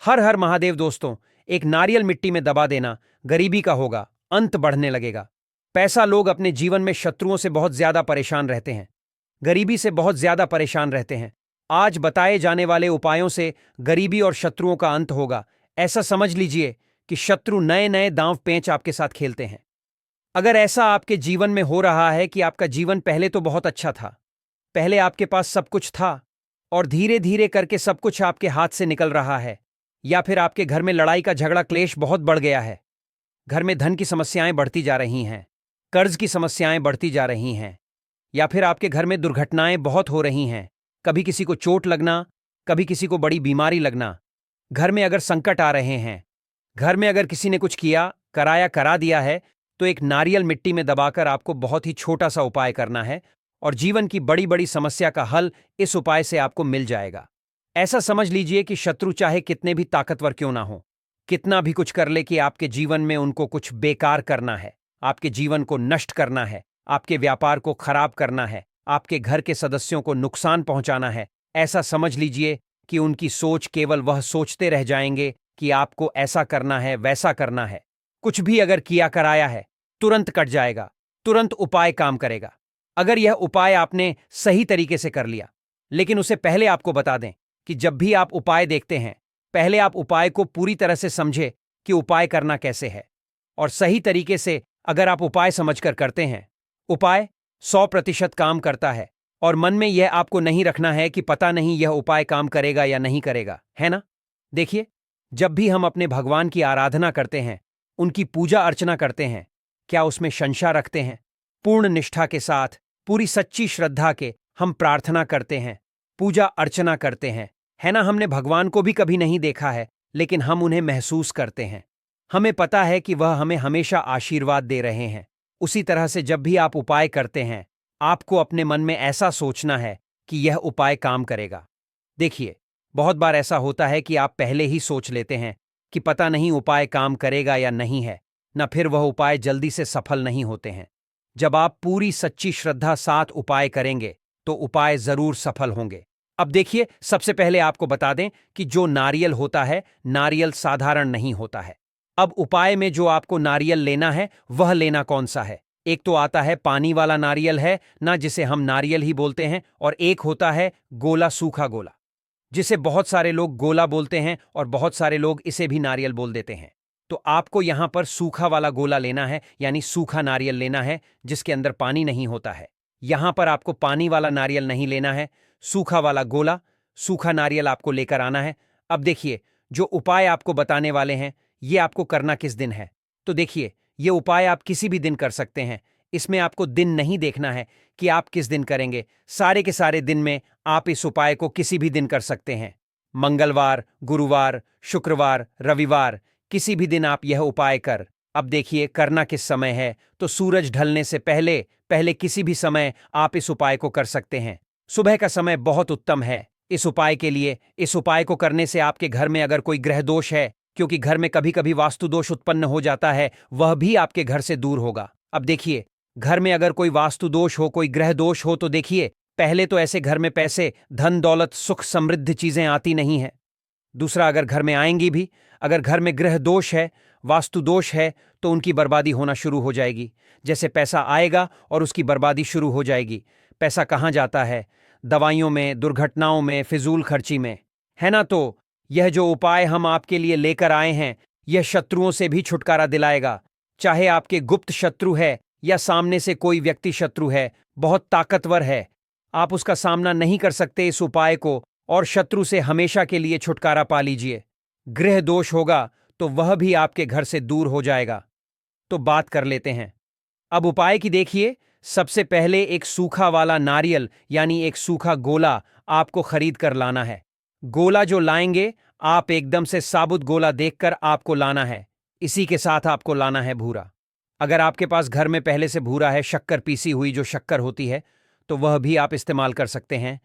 हर हर महादेव दोस्तों। एक नारियल मिट्टी में दबा देना गरीबी का होगा, अंत बढ़ने लगेगा। पैसा लोग अपने जीवन में शत्रुओं से बहुत ज्यादा परेशान रहते हैं, गरीबी से बहुत ज्यादा परेशान रहते हैं। आज बताए जाने वाले उपायों से गरीबी और शत्रुओं का अंत होगा। ऐसा समझ लीजिए कि शत्रु नए नए दांव पेंच आपके साथ खेलते हैं। अगर ऐसा आपके जीवन में हो रहा है कि आपका जीवन पहले तो बहुत अच्छा था, पहले आपके पास सब कुछ था और धीरे धीरे करके सब कुछ आपके हाथ से निकल रहा है, या फिर आपके घर में लड़ाई का झगड़ा क्लेश बहुत बढ़ गया है, घर में धन की समस्याएं बढ़ती जा रही हैं, कर्ज की समस्याएं बढ़ती जा रही हैं, या फिर आपके घर में दुर्घटनाएं बहुत हो रही हैं, कभी किसी को चोट लगना, कभी किसी को बड़ी बीमारी लगना, घर में अगर संकट आ रहे हैं, घर में अगर किसी ने कुछ किया कराया करा दिया है, तो एक नारियल मिट्टी में दबाकर आपको बहुत ही छोटा सा उपाय करना है और जीवन की बड़ी बड़ी समस्या का हल इस उपाय से आपको मिल जाएगा। ऐसा समझ लीजिए कि शत्रु चाहे कितने भी ताकतवर क्यों ना हो, कितना भी कुछ कर ले, कि आपके जीवन में उनको कुछ बेकार करना है, आपके जीवन को नष्ट करना है, आपके व्यापार को खराब करना है, आपके घर के सदस्यों को नुकसान पहुंचाना है। ऐसा समझ लीजिए कि उनकी सोच केवल वह सोचते रह जाएंगे कि आपको ऐसा करना है वैसा करना है। कुछ भी अगर किया कराया है तुरंत कट जाएगा, तुरंत उपाय काम करेगा। अगर यह उपाय आपने सही तरीके से कर लिया, लेकिन उसे पहले आपको बता दें कि जब भी आप उपाय देखते हैं, पहले आप उपाय को पूरी तरह से समझे कि उपाय करना कैसे है, और सही तरीके से अगर आप उपाय समझकर करते हैं, उपाय 100% काम करता है। और मन में यह आपको नहीं रखना है कि पता नहीं यह उपाय काम करेगा या नहीं करेगा, है ना। देखिए, जब भी हम अपने भगवान की आराधना करते हैं, उनकी पूजा अर्चना करते हैं, क्या उसमें शंका रखते हैं? पूर्ण निष्ठा के साथ, पूरी सच्ची श्रद्धा के हम प्रार्थना करते हैं, पूजा अर्चना करते हैं, है ना। हमने भगवान को भी कभी नहीं देखा है, लेकिन हम उन्हें महसूस करते हैं। हमें पता है कि वह हमें हमेशा आशीर्वाद दे रहे हैं। उसी तरह से जब भी आप उपाय करते हैं, आपको अपने मन में ऐसा सोचना है कि यह उपाय काम करेगा। देखिए, बहुत बार ऐसा होता है कि आप पहले ही सोच लेते हैं कि पता नहीं उपाय काम करेगा या नहीं है, न फिर वह उपाय जल्दी से सफल नहीं होते हैं। जब आप पूरी सच्ची श्रद्धा साथ उपाय करेंगे, तो उपाय जरूर सफल होंगे। अब देखिए, सबसे पहले आपको बता दें कि जो नारियल होता है, नारियल साधारण नहीं होता है। अब उपाय में जो आपको नारियल लेना है, वह लेना कौन सा है? एक तो आता है पानी वाला नारियल है ना, जिसे हम नारियल ही बोलते हैं, और एक होता है गोला, सूखा गोला, जिसे बहुत सारे लोग गोला बोलते हैं और बहुत सारे लोग इसे भी नारियल बोल देते हैं। तो आपको यहां पर सूखा वाला गोला लेना है, यानी सूखा नारियल लेना है जिसके अंदर पानी नहीं होता है। यहां पर आपको पानी वाला नारियल नहीं लेना है, सूखा वाला गोला, सूखा नारियल आपको लेकर आना है। अब देखिए, जो उपाय आपको बताने वाले हैं, ये आपको करना किस दिन है। तो देखिए, ये उपाय आप किसी भी दिन कर सकते हैं। इसमें आपको दिन नहीं देखना है कि आप किस दिन करेंगे। सारे के सारे दिन में आप इस उपाय को किसी भी दिन कर सकते हैं। मंगलवार, गुरुवार, शुक्रवार, रविवार, किसी भी दिन आप यह उपाय कर। अब देखिए, करना किस समय है, तो सूरज ढलने से पहले पहले किसी भी समय आप इस उपाय को कर सकते हैं। सुबह का समय बहुत उत्तम है इस उपाय के लिए। इस उपाय को करने से आपके घर में अगर कोई ग्रह दोष है, क्योंकि घर में कभी कभी वास्तु दोष उत्पन्न हो जाता है, वह भी आपके घर से दूर होगा। अब देखिए, घर में अगर कोई वास्तु दोष हो, कोई ग्रह दोष हो, तो देखिए, पहले तो ऐसे घर में पैसे, धन दौलत, सुख समृद्ध चीजें आती नहीं है। दूसरा, अगर घर में आएंगी भी, अगर घर में ग्रह दोष है, वास्तु दोष है, तो उनकी बर्बादी होना शुरू हो जाएगी। जैसे पैसा आएगा और उसकी बर्बादी शुरू हो जाएगी। पैसा कहाँ जाता है? दवाइयों में, दुर्घटनाओं में, फिजूल खर्ची में, है ना। तो यह जो उपाय हम आपके लिए लेकर आए हैं, यह शत्रुओं से भी छुटकारा दिलाएगा। चाहे आपके गुप्त शत्रु है या सामने से कोई व्यक्ति शत्रु है, बहुत ताकतवर है, आप उसका सामना नहीं कर सकते इस उपाय को, और शत्रु से हमेशा के लिए छुटकारा पा लीजिए। गृह दोष होगा तो वह भी आपके घर से दूर हो जाएगा। तो बात कर लेते हैं अब उपाय की। देखिए, सबसे पहले एक सूखा वाला नारियल, यानी एक सूखा गोला आपको खरीद कर लाना है। गोला जो लाएंगे, आप एकदम से साबुत गोला देखकर आपको लाना है। इसी के साथ आपको लाना है भूरा। अगर आपके पास घर में पहले से भूरा है, शक्कर पीसी हुई जो शक्कर होती है, तो वह भी आप इस्तेमाल कर सकते हैं।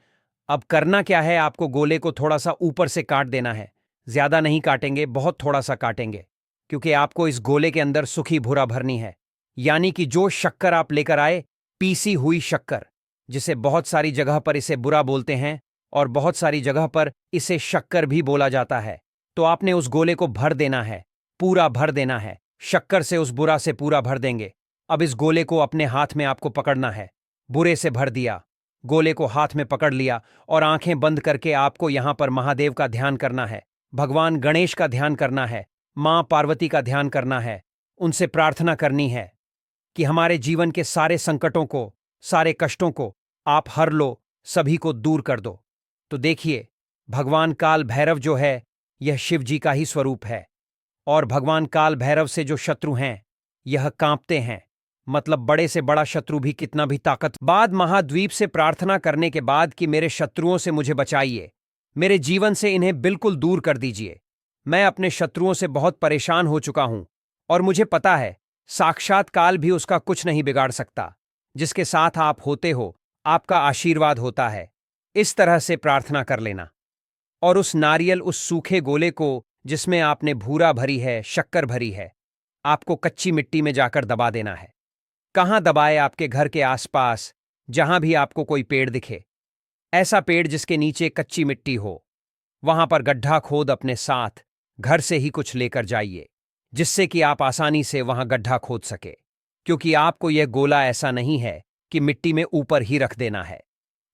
अब करना क्या है, आपको गोले को थोड़ा सा ऊपर से काट देना है। ज्यादा नहीं काटेंगे, बहुत थोड़ा सा काटेंगे, क्योंकि आपको इस गोले के अंदर सूखी भूरा भरनी है। यानी कि जो शक्कर आप लेकर आए, पीसी हुई शक्कर, जिसे बहुत सारी जगह पर इसे बुरा बोलते हैं और बहुत सारी जगह पर इसे शक्कर भी बोला जाता है। तो आपने उस गोले को भर देना है, पूरा भर देना है। शक्कर से उस बुरा से पूरा भर देंगे। अब इस गोले को अपने हाथ में आपको पकड़ना है। बुरे से भर दिया, गोले को हाथ में पकड़ लिया और आंखें बंद करके आपको यहां पर महादेव का ध्यान करना है, भगवान गणेश का ध्यान करना है, मां पार्वती का ध्यान करना है। उनसे प्रार्थना करनी है कि हमारे जीवन के सारे संकटों को, सारे कष्टों को आप हर लो, सभी को दूर कर दो। तो देखिए, भगवान काल भैरव जो है यह शिव जी का ही स्वरूप है और भगवान काल भैरव से जो शत्रु हैं यह कांपते हैं। मतलब बड़े से बड़ा शत्रु भी कितना भी ताकत। बाद महाद्वीप से प्रार्थना करने के बाद कि मेरे शत्रुओं से मुझे बचाइए, मेरे जीवन से इन्हें बिल्कुल दूर कर दीजिए। मैं अपने शत्रुओं से बहुत परेशान हो चुका हूं और मुझे पता है साक्षात काल भी उसका कुछ नहीं बिगाड़ सकता। जिसके साथ आप होते हो आपका आशीर्वाद होता है। इस तरह से प्रार्थना कर लेना और उस नारियल, उस सूखे गोले को जिसमें आपने भूरा भरी है, शक्कर भरी है, आपको कच्ची मिट्टी में जाकर दबा देना है। कहाँ दबाए? आपके घर के आसपास, जहां भी आपको कोई पेड़ दिखे, ऐसा पेड़ जिसके नीचे कच्ची मिट्टी हो, वहां पर गड्ढा खोद अपने साथ घर से ही कुछ लेकर जाइए, जिससे कि आप आसानी से वहां गड्ढा खोद सके। क्योंकि आपको यह गोला ऐसा नहीं है कि मिट्टी में ऊपर ही रख देना है।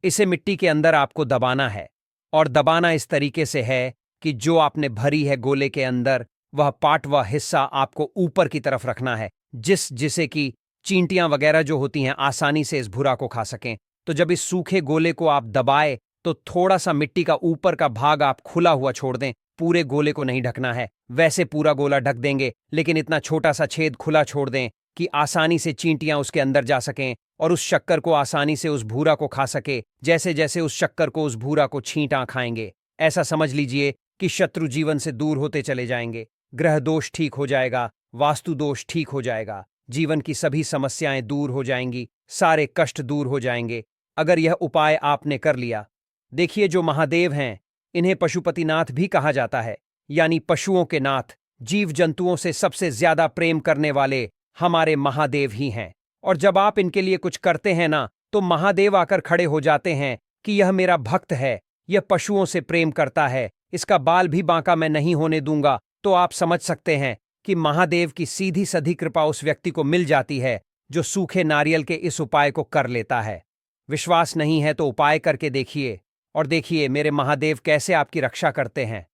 इसे मिट्टी के अंदर आपको दबाना है और दबाना इस तरीके से है कि जो आपने भरी है गोले के अंदर, वह पार्ट, वह हिस्सा आपको ऊपर की तरफ रखना है, जिसे कि चींटियां वगैरह जो होती हैं आसानी से इस भूरा को खा सकें। तो जब इस सूखे गोले को आप दबाए तो थोड़ा सा मिट्टी का ऊपर का भाग आप खुला हुआ छोड़ दें। पूरे गोले को नहीं ढकना है, वैसे पूरा गोला ढक देंगे, लेकिन इतना छोटा सा छेद खुला छोड़ दें कि आसानी से चींटियां उसके अंदर जा सकें और उस शक्कर को आसानी से, उस भूरा को खा सके। जैसे जैसे उस शक्कर को, उस भूरा को छींटा खाएंगे, ऐसा समझ लीजिए कि शत्रु जीवन से दूर होते चले जाएंगे, ग्रह दोष ठीक हो जाएगा, वास्तु दोष ठीक हो जाएगा, जीवन की सभी समस्याएं दूर हो जाएंगी, सारे कष्ट दूर हो जाएंगे अगर यह उपाय आपने कर लिया। देखिए, जो महादेव हैं इन्हें पशुपतिनाथ भी कहा जाता है, यानी पशुओं के नाथ। जीव जंतुओं से सबसे ज्यादा प्रेम करने वाले हमारे महादेव ही हैं। और जब आप इनके लिए कुछ करते हैं ना, तो महादेव आकर खड़े हो जाते हैं कि यह मेरा भक्त है, यह पशुओं से प्रेम करता है, इसका बाल भी बांका मैं नहीं होने दूंगा। तो आप समझ सकते हैं कि महादेव की सीधी सधी कृपा उस व्यक्ति को मिल जाती है जो सूखे नारियल के इस उपाय को कर लेता है। विश्वास नहीं है तो उपाय करके देखिए और देखिए मेरे महादेव कैसे आपकी रक्षा करते हैं।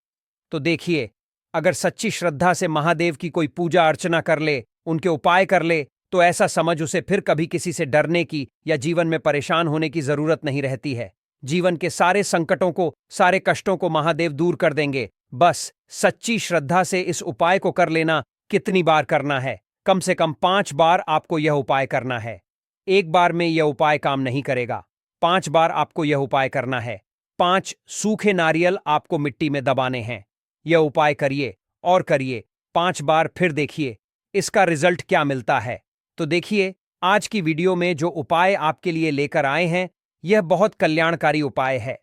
तो देखिए, अगर सच्ची श्रद्धा से महादेव की कोई पूजा अर्चना कर ले, उनके उपाय कर ले, तो ऐसा समझ उसे फिर कभी किसी से डरने की या जीवन में परेशान होने की जरूरत नहीं रहती है। जीवन के सारे संकटों को, सारे कष्टों को महादेव दूर कर देंगे। बस सच्ची श्रद्धा से इस उपाय को कर लेना। कितनी बार करना है? कम से कम 5 बार आपको यह उपाय करना है। एक बार में यह उपाय काम नहीं करेगा, 5 बार आपको यह उपाय करना है। 5 सूखे नारियल आपको मिट्टी में दबाने हैं। यह उपाय करिए और करिए 5 बार, फिर देखिए इसका रिजल्ट क्या मिलता है। तो देखिए, आज की वीडियो में जो उपाय आपके लिए लेकर आए हैं यह बहुत कल्याणकारी उपाय है।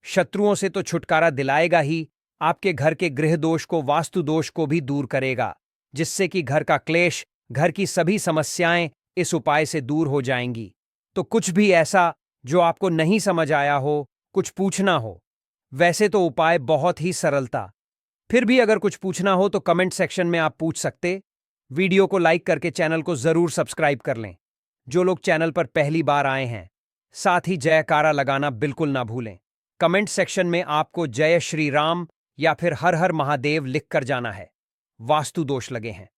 शत्रुओं से तो छुटकारा दिलाएगा ही, आपके घर के गृह दोष को, वास्तु दोष को भी दूर करेगा, जिससे कि घर का क्लेश, घर की सभी समस्याएं इस उपाय से दूर हो जाएंगी। तो कुछ भी ऐसा जो आपको नहीं समझ आया हो, कुछ पूछना हो, वैसे तो उपाय बहुत ही सरलता, फिर भी अगर कुछ पूछना हो तो कमेंट सेक्शन में आप पूछ सकते। वीडियो को लाइक करके चैनल को जरूर सब्सक्राइब कर लें। जो लोग चैनल पर पहली बार आए हैं, साथ ही जयकारा लगाना बिल्कुल ना भूलें। कमेंट सेक्शन में आपको जय श्री राम या फिर हर हर महादेव लिखकर जाना है। वास्तु दोष लगे हैं,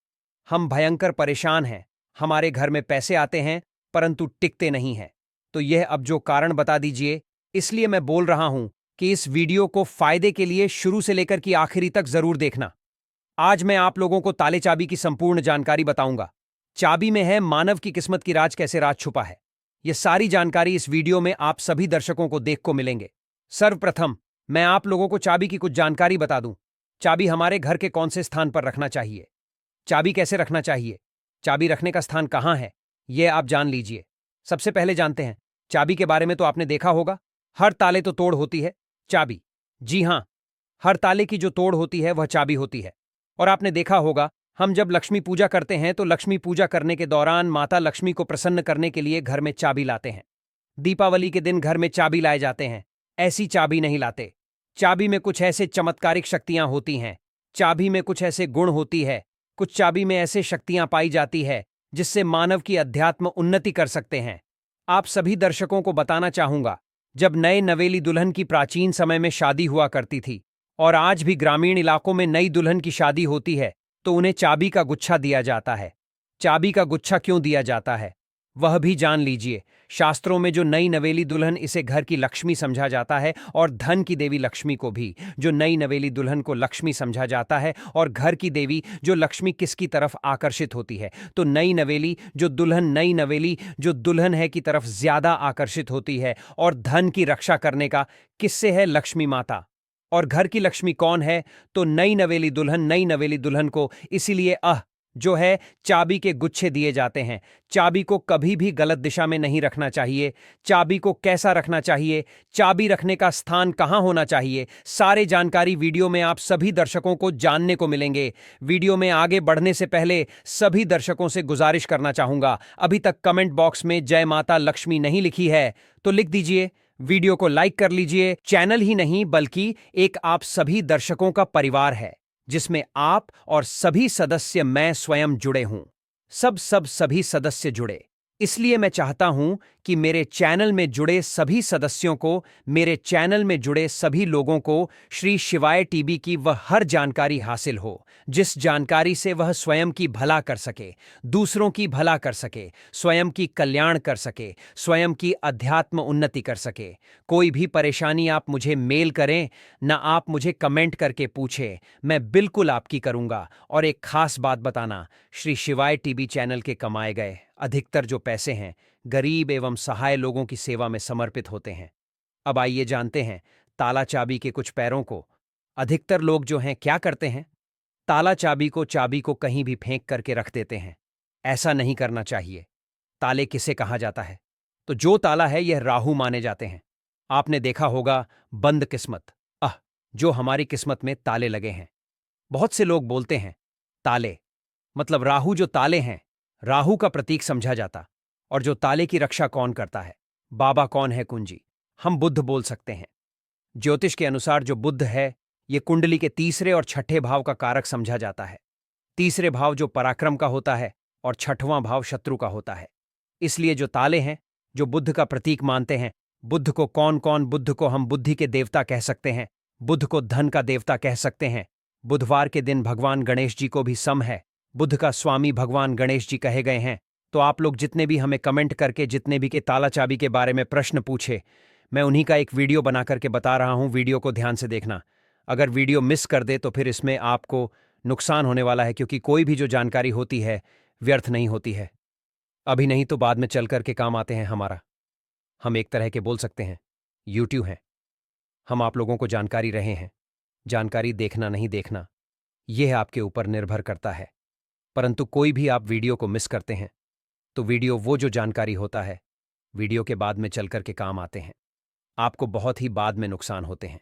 हम भयंकर परेशान हैं, हमारे घर में पैसे आते हैं परंतु टिकते नहीं हैं, तो यह अब जो कारण बता दीजिए। इसलिए मैं बोल रहा हूं कि इस वीडियो को फायदे के लिए शुरू से लेकर के आखिरी तक जरूर देखना। आज मैं आप लोगों को ताले चाबी की संपूर्ण जानकारी बताऊंगा। चाबी में है मानव की किस्मत की राज, कैसे राज छुपा है। यह सारी जानकारी इस वीडियो में आप सभी दर्शकों को देख को मिलेंगे। सर्वप्रथम मैं आप लोगों को चाबी की कुछ जानकारी बता दूं। चाबी हमारे घर के कौन से स्थान पर रखना चाहिए, चाबी कैसे रखना चाहिए, चाबी रखने का स्थान कहां है, यह आप जान लीजिए। सबसे पहले जानते हैं चाबी के बारे में। तो आपने देखा होगा, हर ताले तो तोड़ होती है, चाबी, जी हां, हर ताले की जो तोड़ होती है वह चाबी होती है। और आपने देखा होगा, हम जब लक्ष्मी पूजा करते हैं तो लक्ष्मी पूजा करने के दौरान माता लक्ष्मी को प्रसन्न करने के लिए घर में चाबी लाते हैं। दीपावली के दिन घर में चाबी लाए जाते हैं, ऐसी चाबी नहीं लाते। चाबी में कुछ ऐसे चमत्कारिक शक्तियां होती हैं चाबी में कुछ ऐसे गुण होती है, कुछ चाबी में ऐसे शक्तियां पाई जाती है जिससे मानव की अध्यात्म उन्नति कर सकते हैं। आप सभी दर्शकों को बताना चाहूंगा, जब नए नवेली दुल्हन की प्राचीन समय में शादी हुआ करती थी और आज भी ग्रामीण इलाकों में नई दुल्हन की शादी होती है तो उन्हें चाबी का गुच्छा दिया जाता है। चाबी का गुच्छा क्यों दिया जाता है वह भी जान लीजिए। शास्त्रों में जो नई नवेली दुल्हन, इसे घर की लक्ष्मी समझा जाता है और धन की देवी लक्ष्मी को भी। जो नई नवेली दुल्हन को लक्ष्मी समझा जाता है और घर की देवी जो लक्ष्मी किसकी तरफ आकर्षित होती है, तो नई नवेली जो दुल्हन है की तरफ ज्यादा आकर्षित होती है और धन की रक्षा करने का किससे है, लक्ष्मी माता। और घर की लक्ष्मी कौन है, तो नई नवेली दुल्हन को इसीलिए जो है चाबी के गुच्छे दिए जाते हैं। चाबी को कभी भी गलत दिशा में नहीं रखना चाहिए। चाबी को कैसा रखना चाहिए, चाबी रखने का स्थान कहां होना चाहिए, सारे जानकारी वीडियो में आप सभी दर्शकों को जानने को मिलेंगे। वीडियो में आगे बढ़ने से पहले सभी दर्शकों से गुजारिश करना चाहूंगा, अभी तक कमेंट बॉक्स में जय माता लक्ष्मी नहीं लिखी है तो लिख दीजिए। वीडियो को लाइक कर लीजिए। चैनल ही नहीं बल्कि एक आप सभी दर्शकों का परिवार है जिसमें आप और सभी सदस्य, मैं स्वयं जुड़े हूं। सभी सदस्य जुड़े, इसलिए मैं चाहता हूं कि मेरे चैनल में जुड़े सभी सदस्यों को, मेरे चैनल में जुड़े सभी लोगों को श्री शिवाय टीवी की वह हर जानकारी हासिल हो जिस जानकारी से वह स्वयं की भला कर सके, दूसरों की भला कर सके, स्वयं की कल्याण कर सके, स्वयं की अध्यात्म उन्नति कर सके। कोई भी परेशानी आप मुझे मेल करें, ना आप मुझे कमेंट करके पूछे, मैं बिल्कुल आपकी करूंगा। और एक खास बात बताना, श्री शिवाय टीवी चैनल के कमाए गए अधिकतर जो पैसे हैं गरीब एवं सहाय लोगों की सेवा में समर्पित होते हैं। अब आइए जानते हैं ताला चाबी के कुछ पैरों को। अधिकतर लोग जो हैं क्या करते हैं, ताला चाबी को कहीं भी फेंक करके रख देते हैं। ऐसा नहीं करना चाहिए। ताले किसे कहा जाता है, तो जो ताला है यह राहु माने जाते हैं। आपने देखा होगा बंद किस्मत, जो हमारी किस्मत में ताले लगे हैं। बहुत से लोग बोलते हैं ताले मतलब राहु, जो ताले हैं राहु का प्रतीक समझा जाता। और जो ताले की रक्षा कौन करता है, बाबा कौन है, कुंजी, हम बुध बोल सकते हैं। ज्योतिष के अनुसार जो बुध है ये कुंडली के तीसरे और छठे भाव का कारक समझा जाता है। तीसरे भाव जो पराक्रम का होता है और छठवां भाव शत्रु का होता है। इसलिए जो ताले हैं जो बुध का प्रतीक मानते हैं, बुध को बुध को हम बुद्धि के देवता कह सकते हैं, बुध को धन का देवता कह सकते हैं। बुधवार के दिन भगवान गणेश जी को भी सम है, बुध का स्वामी भगवान गणेश जी कहे गए हैं। तो आप लोग जितने भी हमें कमेंट करके जितने भी के ताला चाबी के बारे में प्रश्न पूछे, मैं उन्हीं का एक वीडियो बना करके बता रहा हूं। वीडियो को ध्यान से देखना। अगर वीडियो मिस कर दे तो फिर इसमें आपको नुकसान होने वाला है, क्योंकि कोई भी जो जानकारी होती है व्यर्थ नहीं होती है। अभी नहीं तो बाद में चल करके काम आते हैं हमारा। हम एक तरह के बोल सकते हैं यूट्यूब हैं। हम आप लोगों को जानकारी रहे हैं। जानकारी देखना नहीं देखना यह आपके ऊपर निर्भर करता है, परंतु कोई भी आप वीडियो को मिस करते हैं तो वीडियो वो जो जानकारी होता है वीडियो के बाद में चल करके काम आते हैं, आपको बहुत ही बाद में नुकसान होते हैं।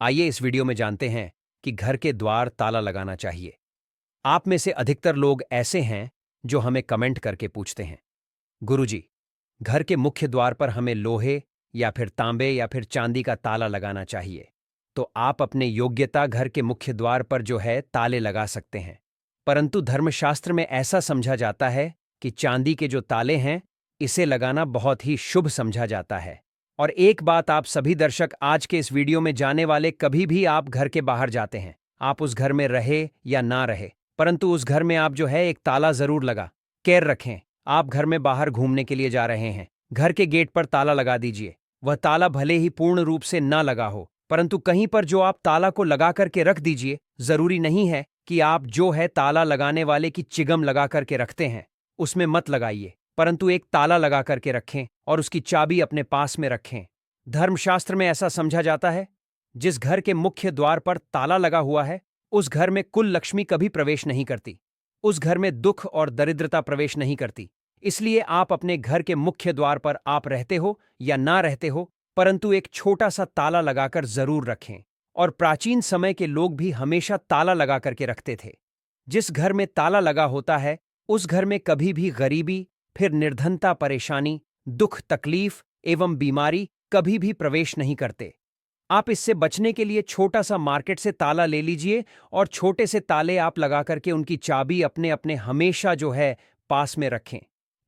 आइए इस वीडियो में जानते हैं कि घर के द्वार ताला लगाना चाहिए। आप में से अधिकतर लोग ऐसे हैं जो हमें कमेंट करके पूछते हैं, गुरुजी, घर के मुख्य द्वार पर हमें लोहे या फिर तांबे या फिर चांदी का ताला लगाना चाहिए। तो आप अपने योग्यता घर के मुख्य द्वार पर जो है ताले लगा सकते हैं, परंतु धर्मशास्त्र में ऐसा समझा जाता है कि चांदी के जो ताले हैं इसे लगाना बहुत ही शुभ समझा जाता है। और एक बात आप सभी दर्शक आज के इस वीडियो में जाने वाले, कभी भी आप घर के बाहर जाते हैं, आप उस घर में रहे या ना रहे, परंतु उस घर में आप जो है एक ताला जरूर लगा केयर रखें। आप घर में बाहर घूमने के लिए जा रहे हैं, घर के गेट पर ताला लगा दीजिए। वह ताला भले ही पूर्ण रूप से ना लगा हो, परंतु कहीं पर जो आप ताला को लगा करके रख दीजिए। जरूरी नहीं है कि आप जो है ताला लगाने वाले की चिगम लगा करके रखते हैं उसमें मत लगाइए, परंतु एक ताला लगा करके रखें और उसकी चाबी अपने पास में रखें। धर्मशास्त्र में ऐसा समझा जाता है जिस घर के मुख्य द्वार पर ताला लगा हुआ है उस घर में कुल लक्ष्मी कभी प्रवेश नहीं करती, उस घर में दुख और दरिद्रता प्रवेश नहीं करती। इसलिए आप अपने घर के मुख्य द्वार पर आप रहते हो या ना रहते हो, परंतु एक छोटा सा ताला लगाकर जरूर रखें। और प्राचीन समय के लोग भी हमेशा ताला लगा करके रखते थे। जिस घर में ताला लगा होता है उस घर में कभी भी गरीबी, फिर निर्धनता, परेशानी, दुख, तकलीफ एवं बीमारी कभी भी प्रवेश नहीं करते। आप इससे बचने के लिए छोटा सा मार्केट से ताला ले लीजिए और छोटे से ताले आप लगा करके उनकी चाबी अपने अपने हमेशा जो है पास में रखें।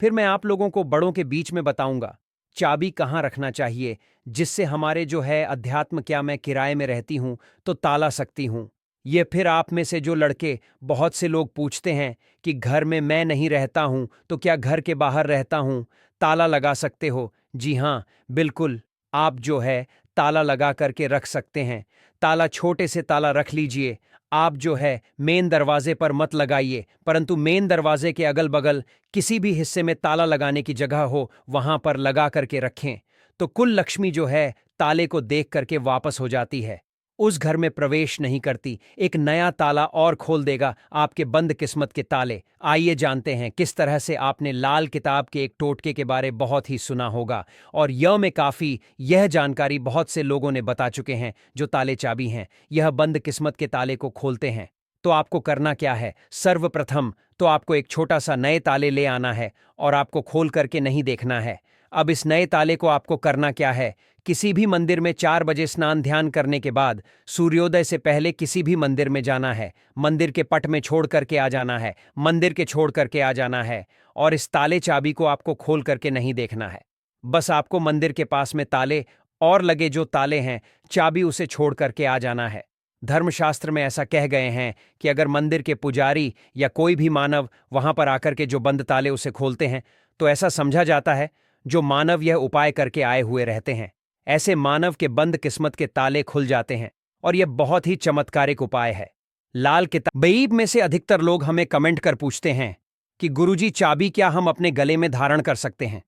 फिर मैं आप लोगों को बड़ों के बीच में बताऊंगा चाबी कहाँ रखना चाहिए, जिससे हमारे जो है अध्यात्म, क्या मैं किराए में रहती हूं तो ताला सकती हूं। ये फिर आप में से जो लड़के, बहुत से लोग पूछते हैं कि घर में मैं नहीं रहता हूं तो क्या घर के बाहर रहता हूं, ताला लगा सकते हो? जी हाँ, बिल्कुल। आप जो है ताला लगा करके रख सकते हैं। ताला छोटे से ताला रख लीजिए। आप जो है मेन दरवाजे पर मत लगाइए, परंतु मेन दरवाजे के अगल बगल किसी भी हिस्से में ताला लगाने की जगह हो वहां पर लगा करके रखें। तो कुल लक्ष्मी जो है ताले को देख करके वापस हो जाती है, उस घर में प्रवेश नहीं करती, एक नया ताला और खोल देगा आपके बंद किस्मत के ताले। आइए जानते हैं किस तरह से। आपने लाल किताब के एक टोटके के बारे बहुत ही सुना होगा और में काफी यह जानकारी बहुत से लोगों ने बता चुके हैं। जो ताले चाबी हैं यह बंद किस्मत के ताले को खोलते हैं। तो आपको करना क्या है? सर्वप्रथम तो आपको एक छोटा सा नए ताले ले आना है और आपको खोल करके नहीं देखना है। अब इस नए ताले को आपको करना क्या है? किसी भी मंदिर में 4 बजे स्नान ध्यान करने के बाद सूर्योदय से पहले किसी भी मंदिर में जाना है, मंदिर के पट में छोड़ करके आ जाना है, मंदिर के छोड़ करके आ जाना है और इस ताले चाबी को आपको खोल करके नहीं देखना है। बस आपको मंदिर के पास में ताले और लगे जो ताले हैं, चाबी उसे छोड़ करके आ जाना है। धर्मशास्त्र में ऐसा कह गए हैं कि अगर मंदिर के पुजारी या कोई भी मानव वहां पर आकर के जो बंद ताले उसे खोलते हैं तो ऐसा समझा जाता है जो मानव यह उपाय करके आए हुए रहते हैं, ऐसे मानव के बंद किस्मत के ताले खुल जाते हैं। और यह बहुत ही चमत्कारिक उपाय है। लाल किताब बईब में से अधिकतर लोग हमें कमेंट कर पूछते हैं कि गुरुजी, चाबी क्या हम अपने गले में धारण कर सकते हैं?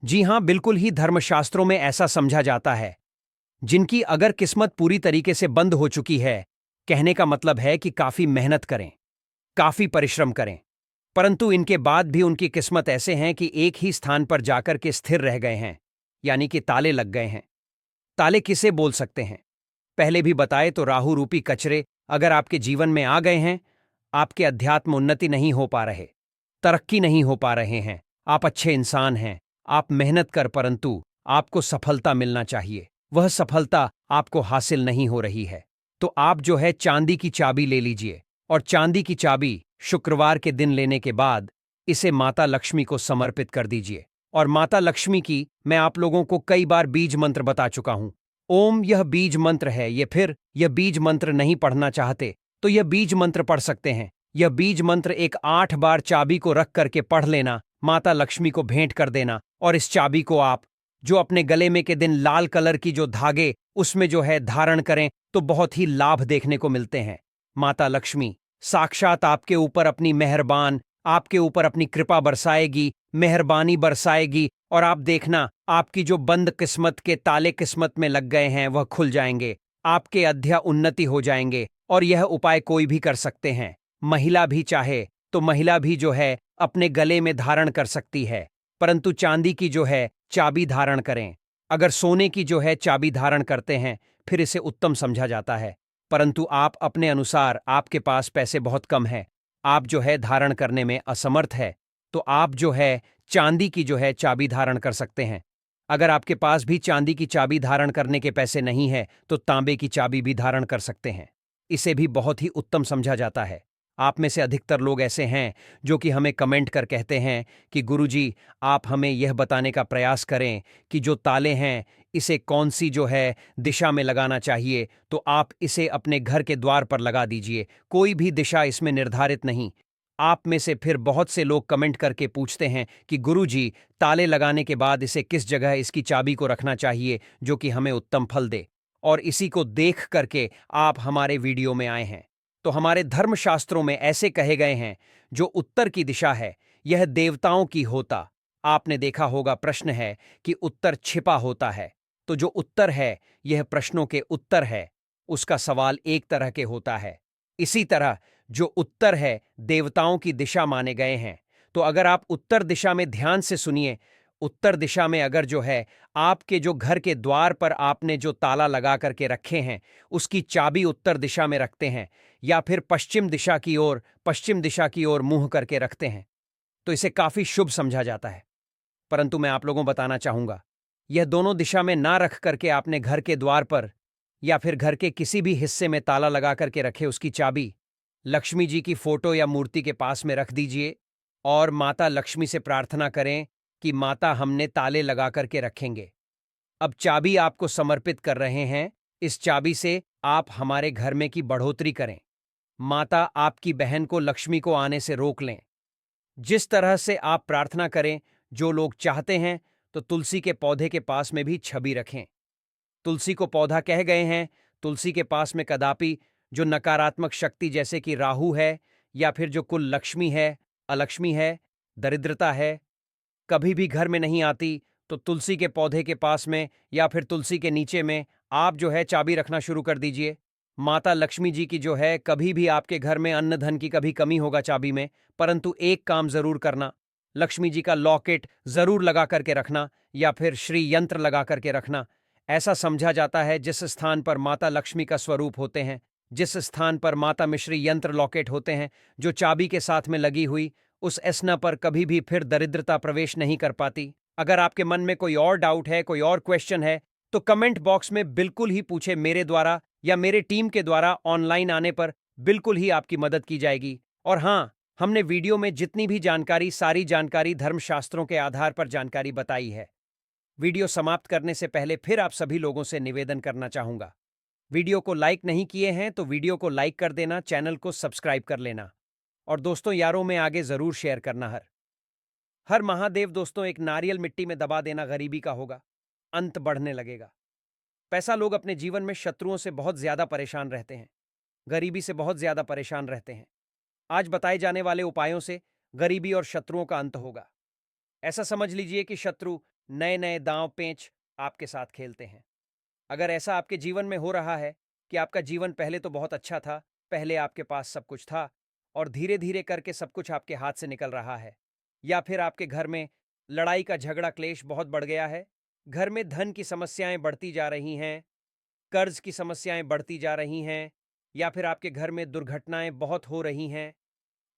जी हां, बिल्कुल ही। धर्मशास्त्रों में ऐसा समझा जाता है जिनकी अगर किस्मत पूरी तरीके से बंद हो चुकी है, कहने का मतलब है कि काफी मेहनत करें, काफी परिश्रम करें, परंतु इनके बाद भी उनकी किस्मत ऐसे हैं कि एक ही स्थान पर जाकर के स्थिर रह गए हैं, यानी कि ताले लग गए हैं। ताले किसे बोल सकते हैं? पहले भी बताए तो राहु रूपी कचरे अगर आपके जीवन में आ गए हैं, आपके अध्यात्म उन्नति नहीं हो पा रहे, तरक्की नहीं हो पा रहे हैं, आप अच्छे इंसान हैं, आप मेहनत कर, परंतु आपको सफलता मिलना चाहिए, वह सफलता आपको हासिल नहीं हो रही है, तो आप जो है चांदी की चाबी ले लीजिए और चांदी की चाबी शुक्रवार के दिन लेने के बाद इसे माता लक्ष्मी को समर्पित कर दीजिए। और माता लक्ष्मी की मैं आप लोगों को कई बार बीज मंत्र बता चुका हूं। ओम यह बीज मंत्र है। यह बीज मंत्र नहीं पढ़ना चाहते तो यह बीज मंत्र पढ़ सकते हैं। यह बीज मंत्र एक 8 बार चाबी को रख करके पढ़ लेना, माता लक्ष्मी को भेंट कर देना और इस चाबी को आप जो अपने गले में के दिन लाल कलर की जो धागे उसमें जो है धारण करें तो बहुत ही लाभ देखने को मिलते हैं। माता लक्ष्मी साक्षात आपके ऊपर अपनी मेहरबान, आपके ऊपर अपनी कृपा बरसाएगी, मेहरबानी बरसाएगी और आप देखना आपकी जो बंद किस्मत के ताले किस्मत में लग गए हैं वह खुल जाएंगे, आपके अध्या उन्नति हो जाएंगे। और यह उपाय कोई भी कर सकते हैं, महिला भी चाहे तो महिला भी जो है अपने गले में धारण कर सकती है, परंतु चांदी की जो है चाबी धारण करें। अगर सोने की जो है चाबी धारण करते हैं फिर इसे उत्तम समझा जाता है, परंतु आप अपने अनुसार, आपके पास पैसे बहुत कम है, आप जो है धारण करने में असमर्थ है, तो आप जो है चांदी की जो है चाबी धारण कर सकते हैं। अगर आपके पास भी चांदी की चाबी धारण करने के पैसे नहीं है तो तांबे की चाबी भी धारण कर सकते हैं, इसे भी बहुत ही उत्तम समझा जाता है। आप में से अधिकतर लोग ऐसे हैं जो कि हमें कमेंट कर कहते हैं कि गुरुजी, आप हमें यह बताने का प्रयास करें कि जो ताले हैं इसे कौन सी जो है दिशा में लगाना चाहिए, तो आप इसे अपने घर के द्वार पर लगा दीजिए, कोई भी दिशा इसमें निर्धारित नहीं। आप में से फिर बहुत से लोग कमेंट करके पूछते हैं कि गुरुजी, ताले लगाने के बाद इसे किस जगह इसकी चाबी को रखना चाहिए जो कि हमें उत्तम फल दे, और इसी को देख करके आप हमारे वीडियो में आए हैं। तो हमारे धर्मशास्त्रों में ऐसे कहे गए हैं, जो उत्तर की दिशा है यह देवताओं की होता। आपने देखा होगा प्रश्न है कि उत्तर छिपा होता है, तो जो उत्तर है यह प्रश्नों के उत्तर है, उसका सवाल एक तरह के होता है। इसी तरह जो उत्तर है देवताओं की दिशा माने गए हैं। तो अगर आप उत्तर दिशा में ध्यान से सुनिए, उत्तर दिशा में अगर जो है आपके जो घर के द्वार पर आपने जो ताला लगा करके रखे हैं उसकी चाबी उत्तर दिशा में रखते हैं, या फिर पश्चिम दिशा की ओर मुंह करके रखते हैं, तो इसे काफी शुभ समझा जाता है। परंतु मैं आप लोगों को बताना चाहूंगा, यह दोनों दिशा में ना रख करके आपने घर के द्वार पर या फिर घर के किसी भी हिस्से में ताला लगा करके रखे उसकी चाबी लक्ष्मी जी की फोटो या मूर्ति के पास में रख दीजिए और माता लक्ष्मी से प्रार्थना करें कि माता हमने ताले लगा करके रखेंगे। अब चाबी आपको समर्पित कर रहे हैं। इस चाबी से आप हमारे घर में की बढ़ोतरी करें। माता आपकी बहन को लक्ष्मी को आने से रोक लें। जिस तरह से आप प्रार्थना करें, जो लोग चाहते हैं, तो तुलसी के पौधे के पास में भी छवि रखें। तुलसी को पौधा कह गए हैं। तुलसी के पास में कदापि जो नकारात्मक शक्ति जैसे कि राहु है या फिर जो कुल लक्ष्मी है, अलक्ष्मी है, दरिद्रता है, कभी भी घर में नहीं आती। तो तुलसी के पौधे के पास में या फिर तुलसी के नीचे में आप जो है चाबी रखना शुरू कर दीजिए। माता लक्ष्मी जी की जो है, कभी भी आपके घर में अन्न धन की कभी कमी होगा चाबी में, परंतु एक काम जरूर करना, लक्ष्मी जी का लॉकेट जरूर लगा करके रखना या फिर श्री यंत्र लगा करके रखना। ऐसा समझा जाता है जिस स्थान पर माता लक्ष्मी का स्वरूप होते हैं, जिस स्थान पर माता मिश्री यंत्र लॉकेट होते हैं, जो चाबी के साथ में लगी हुई, उस एसना पर कभी भी फिर दरिद्रता प्रवेश नहीं कर पाती। अगर आपके मन में कोई और डाउट है, कोई और क्वेश्चन है, तो कमेंट बॉक्स में बिल्कुल ही पूछे। मेरे द्वारा या मेरे टीम के द्वारा ऑनलाइन आने पर बिल्कुल ही आपकी मदद की जाएगी। और हाँ, हमने वीडियो में जितनी भी जानकारी, सारी जानकारी धर्मशास्त्रों के आधार पर जानकारी बताई है। वीडियो समाप्त करने से पहले फिर आप सभी लोगों से निवेदन करना चाहूंगा, वीडियो को लाइक नहीं किए हैं तो वीडियो को लाइक कर देना, चैनल को सब्सक्राइब कर लेना और दोस्तों यारों में आगे जरूर शेयर करना। हर हर महादेव। दोस्तों, एक नारियल मिट्टी में दबा देना गरीबी का होगा, अंत बढ़ने लगेगा। पैसा लोग अपने जीवन में शत्रुओं से बहुत ज्यादा परेशान रहते हैं, गरीबी से बहुत ज्यादा परेशान रहते हैं। आज बताए जाने वाले उपायों से गरीबी और शत्रुओं का अंत होगा। ऐसा समझ लीजिए कि शत्रु नए नए दांव पेंच आपके साथ खेलते हैं। अगर ऐसा आपके जीवन में हो रहा है कि आपका जीवन पहले तो बहुत अच्छा था, पहले आपके पास सब कुछ था और धीरे धीरे करके सब कुछ आपके हाथ से निकल रहा है, या फिर आपके घर में लड़ाई का झगड़ा क्लेश बहुत बढ़ गया है, घर में धन की समस्याएं बढ़ती जा रही हैं, कर्ज की समस्याएं बढ़ती जा रही हैं, या फिर आपके घर में दुर्घटनाएं बहुत हो रही हैं,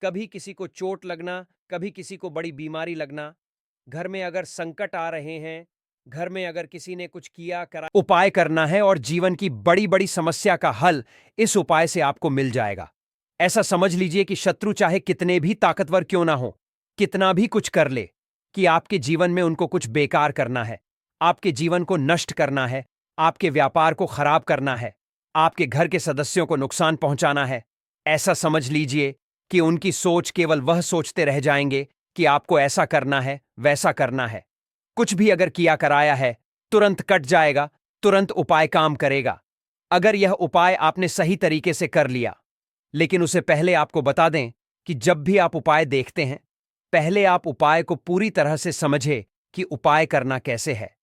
कभी किसी को चोट लगना, कभी किसी को बड़ी बीमारी लगना, घर में अगर संकट आ रहे हैं, घर में अगर किसी ने कुछ किया करा, उपाय करना है और जीवन की बड़ी बड़ी समस्या का हल इस उपाय से आपको मिल जाएगा। ऐसा समझ लीजिए कि शत्रु चाहे कितने भी ताकतवर क्यों ना हो, कितना भी कुछ कर ले, कि आपके जीवन में उनको कुछ बेकार करना है, आपके जीवन को नष्ट करना है, आपके व्यापार को खराब करना है, आपके घर के सदस्यों को नुकसान पहुंचाना है। ऐसा समझ लीजिए कि उनकी सोच केवल वह सोचते रह जाएंगे कि आपको ऐसा करना है, वैसा करना है। कुछ भी अगर किया कराया है, तुरंत कट जाएगा, तुरंत उपाय काम करेगा। अगर यह उपाय आपने सही तरीके से कर लिया, लेकिन उसे पहले आपको बता दें कि जब भी आप उपाय देखते हैं, पहले आप उपाय को पूरी तरह से समझे कि उपाय करना कैसे है।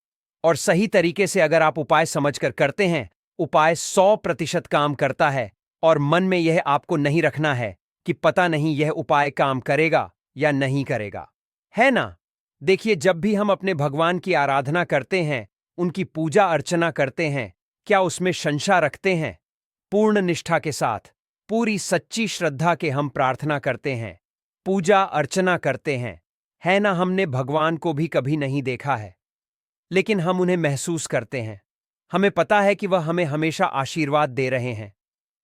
और सही तरीके से अगर आप उपाय समझकर करते हैं, उपाय 100% काम करता है। और मन में यह आपको नहीं रखना है कि पता नहीं यह उपाय काम करेगा या नहीं करेगा, है ना। देखिए, जब भी हम अपने भगवान की आराधना करते हैं, उनकी पूजा अर्चना करते हैं, क्या उसमें शंका रखते हैं? पूर्ण निष्ठा के साथ, पूरी सच्ची श्रद्धा के हम प्रार्थना करते हैं, पूजा अर्चना करते हैं, है ना। हमने भगवान को भी कभी नहीं देखा है, लेकिन हम उन्हें महसूस करते हैं। हमें पता है कि वह हमें हमेशा आशीर्वाद दे रहे हैं।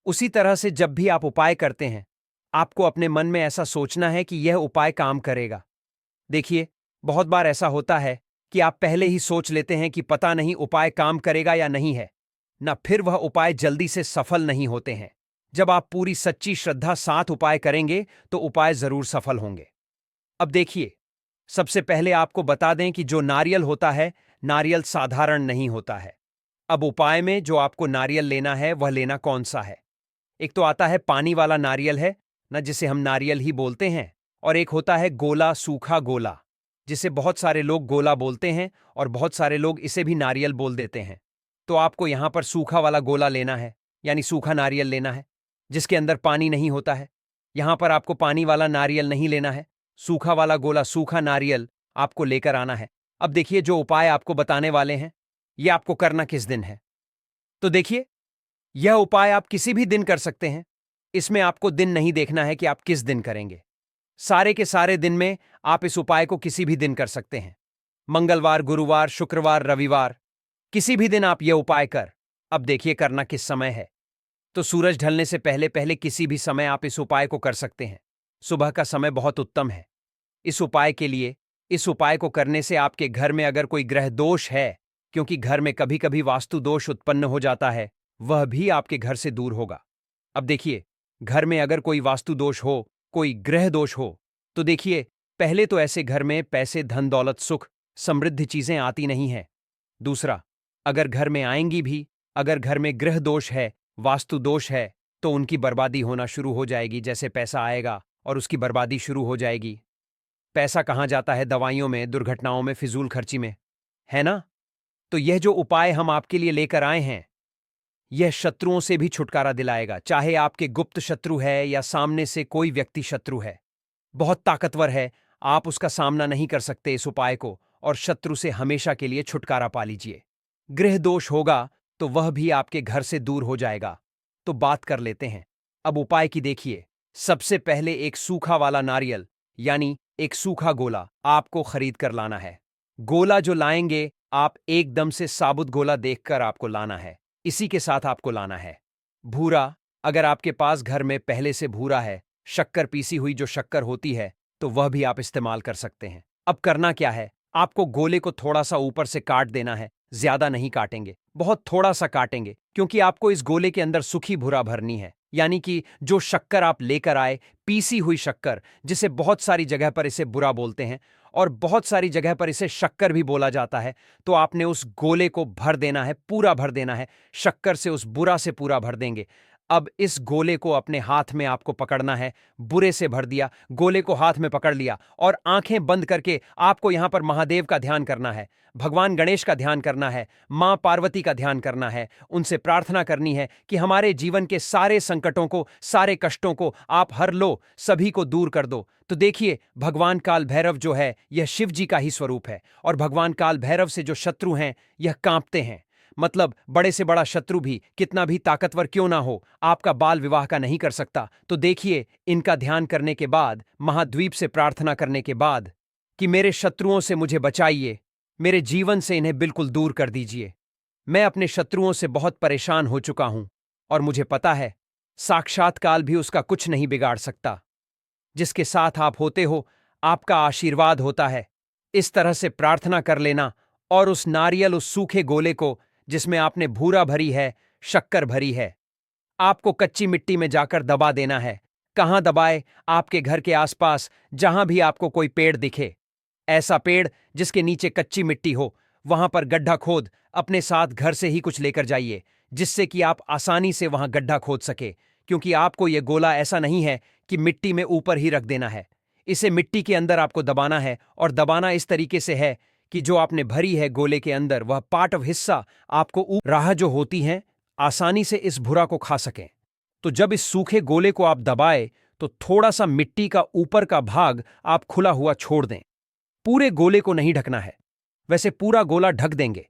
उसी तरह से जब भी आप उपाय करते हैं, आपको अपने मन में ऐसा सोचना है कि यह उपाय काम करेगा। देखिए, बहुत बार ऐसा होता है कि आप पहले ही सोच लेते हैं कि पता नहीं उपाय काम करेगा या नहीं है, ना फिर वह उपाय जल्दी से सफल नहीं होते हैं। जब आप पूरी सच्ची श्रद्धा साथ उपाय करेंगे तो उपाय जरूर सफल होंगे। अब देखिए, सबसे पहले आपको बता दें कि जो नारियल होता है, नारियल साधारण नहीं होता है। अब उपाय में जो आपको नारियल लेना है, वह लेना कौन सा है? एक तो आता है पानी वाला नारियल है ना, जिसे हम नारियल ही बोलते हैं, और एक होता है गोला, सूखा गोला, जिसे बहुत सारे लोग गोला बोलते हैं और बहुत सारे लोग इसे भी नारियल बोल देते हैं। तो आपको यहां पर सूखा वाला गोला लेना है, यानी सूखा नारियल लेना है, जिसके अंदर पानी नहीं होता है। यहां पर आपको पानी वाला नारियल नहीं लेना है, सूखा वाला गोला, सूखा नारियल आपको लेकर आना है। अब देखिए, जो उपाय आपको बताने वाले हैं, यह आपको करना किस दिन है। तो देखिए, यह उपाय आप किसी भी दिन कर सकते हैं। इसमें आपको दिन नहीं देखना है कि आप किस दिन करेंगे। सारे के सारे दिन में आप इस उपाय को किसी भी दिन कर सकते हैं। मंगलवार, गुरुवार, शुक्रवार, रविवार, किसी भी दिन आप यह उपाय कर अब देखिए करना किस समय है। तो सूरज ढलने से पहले पहले किसी भी समय आप इस उपाय को कर सकते हैं। सुबह का समय बहुत उत्तम है इस उपाय को करने से आपके घर में अगर कोई ग्रह दोष है, क्योंकि घर में कभी कभी वास्तु दोष उत्पन्न हो जाता है, वह भी आपके घर से दूर होगा। अब देखिए, घर में अगर कोई वास्तु दोष हो, कोई ग्रह दोष हो, तो देखिए, पहले तो ऐसे घर में पैसे, धन दौलत, सुख, समृद्ध चीजें आती नहीं हैं। दूसरा, अगर घर में आएंगी भी, अगर घर में ग्रह दोष है, वास्तु दोष है, तो उनकी बर्बादी होना शुरू हो जाएगी। जैसे पैसा आएगा और उसकी बर्बादी शुरू हो जाएगी। पैसा कहाँ जाता है? दवाइयों में, दुर्घटनाओं में, फिजूल खर्ची में, है ना? तो यह जो उपाय हम आपके लिए लेकर आए हैं, यह शत्रुओं से भी छुटकारा दिलाएगा। चाहे आपके गुप्त शत्रु है या सामने से कोई व्यक्ति शत्रु है, बहुत ताकतवर है, आप उसका सामना नहीं कर सकते इस उपाय को, और शत्रु से हमेशा के लिए छुटकारा पा लीजिए। गृह दोष होगा तो वह भी आपके घर से दूर हो जाएगा। तो बात कर लेते हैं अब उपाय की। देखिए, सबसे पहले एक सूखा वाला नारियल, यानी एक सूखा गोला आपको खरीद कर लाना है। गोला जो लाएंगे आप एकदम से साबुत गोला देखकर आपको लाना है। इसी के साथ आपको लाना है भूरा। अगर आपके पास घर में पहले से भूरा है, शक्कर, पीसी हुई जो शक्कर होती है, तो वह भी आप इस्तेमाल कर सकते हैं। अब करना क्या है, आपको गोले को थोड़ा सा ऊपर से काट देना है। ज्यादा नहीं काटेंगे, बहुत थोड़ा सा काटेंगे, क्योंकि आपको इस गोले के अंदर सूखी भूरा भरनी है। यानी कि जो शक्कर आप लेकर आए, पीसी हुई शक्कर, जिसे बहुत सारी जगह पर इसे बुरा बोलते हैं और बहुत सारी जगह पर इसे शक्कर भी बोला जाता है, तो आपने उस गोले को भर देना है, पूरा भर देना है। शक्कर से उस बुरा से पूरा भर देंगे। अब इस गोले को अपने हाथ में आपको पकड़ना है। बुरे से भर दिया, गोले को हाथ में पकड़ लिया और आंखें बंद करके आपको यहां पर महादेव का ध्यान करना है, भगवान गणेश का ध्यान करना है, मां पार्वती का ध्यान करना है। उनसे प्रार्थना करनी है कि हमारे जीवन के सारे संकटों को, सारे कष्टों को आप हर लो, सभी को दूर कर दो। तो देखिए, भगवान काल भैरव जो है, यह शिव जी का ही स्वरूप है, और भगवान काल भैरव से जो शत्रु हैं, यह कांपते हैं। मतलब बड़े से बड़ा शत्रु भी, कितना भी ताकतवर क्यों ना हो, आपका बाल विवाह का नहीं कर सकता। तो देखिए, इनका ध्यान करने के बाद, महाद्वीप से प्रार्थना करने के बाद कि मेरे शत्रुओं से मुझे बचाइए, मेरे जीवन से इन्हें बिल्कुल दूर कर दीजिए। मैं अपने शत्रुओं से बहुत परेशान हो चुका हूं, और मुझे पता है साक्षात काल भी उसका कुछ नहीं बिगाड़ सकता। जिसके साथ आप होते हो, आपका आशीर्वाद होता है। इस तरह से प्रार्थना कर लेना, और उस नारियल, उस सूखे गोले को जिसमें आपने भूरा भरी है, शक्कर भरी है, आपको कच्ची मिट्टी में जाकर दबा देना है। कहां दबाए? आपके घर के आसपास, जहां भी आपको कोई पेड़ दिखे, ऐसा पेड़ जिसके नीचे कच्ची मिट्टी हो, वहां पर गड्ढा खोद अपने साथ घर से ही कुछ लेकर जाइए, जिससे कि आप आसानी से वहां गड्ढा खोद सके। क्योंकि आपको यह गोला ऐसा नहीं है कि मिट्टी में ऊपर ही रख देना है, इसे मिट्टी के अंदर आपको दबाना है, और दबाना इस तरीके से है कि जो आपने भरी है गोले के अंदर, वह पार्ट ऑफ हिस्सा आपको राह जो होती हैं, आसानी से इस भुरा को खा सकें। तो जब इस सूखे गोले को आप दबाए, तो थोड़ा सा मिट्टी का ऊपर का भाग आप खुला हुआ छोड़ दें। पूरे गोले को नहीं ढकना है, वैसे पूरा गोला ढक देंगे,